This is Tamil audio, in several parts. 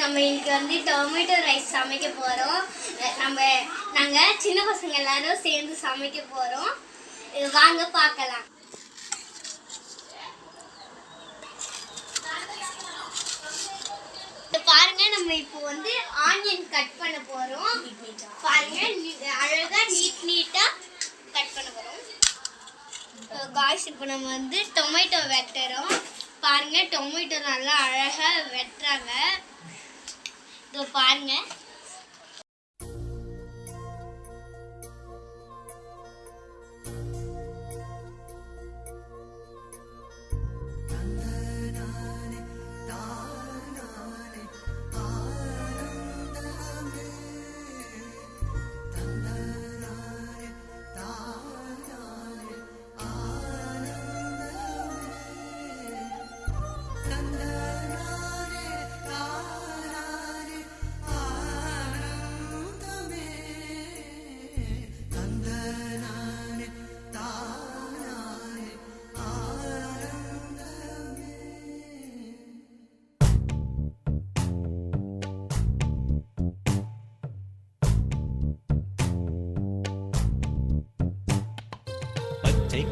நம்ம இன்னைக்கு டொமேட்டோ ரைஸ் சமைக்க போகிறோம். நாங்கள் சின்ன பசங்க எல்லாரும் சேர்ந்து சமைக்க போகிறோம். வாங்க பார்க்கலாம். பாருங்க, நம்ம இப்போ ஆனியன் கட் பண்ண போகிறோம். பாருங்க, அழகாக நீட்டாக கட் பண்ண போகிறோம். காய்ஸ், இப்போ நம்ம டொமேட்டோ வெட்டுறோம். பாருங்க, டொமேட்டோ நல்லா அழகா வெட்டுறாங்க. இதோ பாருங்க.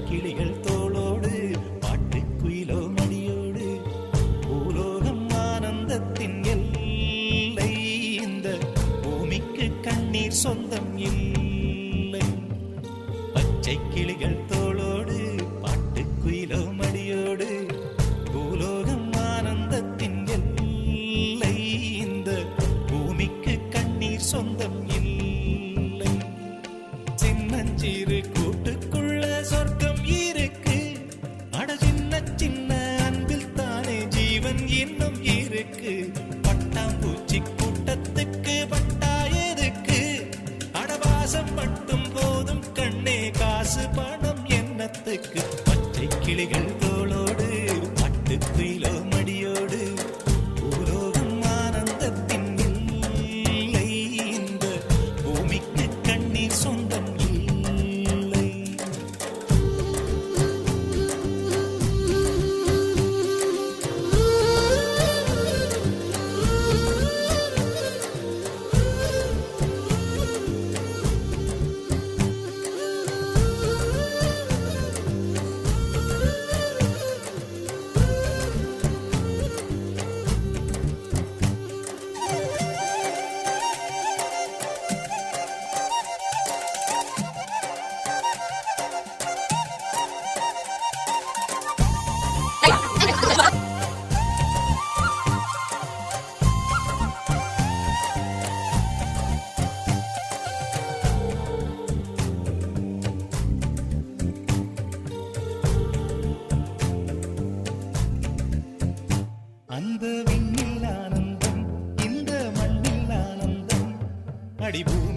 கிளிகள் தோளோடு பாட்டுக்குயிலோ மடியோடு பூலோகம் ஆனந்தத்தின் எல்லை. இந்த பூமிக்கு கண்ணீர் சொந்தம் இல்லை. பச்சை கிளிகள் தோளோடு பாட்டுக்குயிலோ மடியோடு பூலோகம் ஆனந்தத்தின் எல்லை. இந்த பூமிக்கு கண்ணீர் சொந்தம் இல்லை. சின்னஞ்சிறு கூட்டுக்குள்ள சொர்க்கம் இருக்கு. அட சின்ன சின்ன அன்பில் தானே ஜீவன் இன்னும் இருக்கு. பட்டாம்பூச்சி கூட்டத்துக்கு பட்டா எதுக்கு? அடவாசம் மட்டும் போதும் கண்ணே, காசு பணம் என்னத்துக்கு? பச்சை கிளிகள் தோளோடு பட்டுக்குயிலோ மடியோடு பூலோகம் ஆனந்தத்தின் இல்லை. இந்த பூமிக்கு கண்ணீர் சொந்தம் இல்லை. அந்த விண்ணில் ஆனந்தம், இந்த மண்ணில் ஆனந்தம். அடி பூமி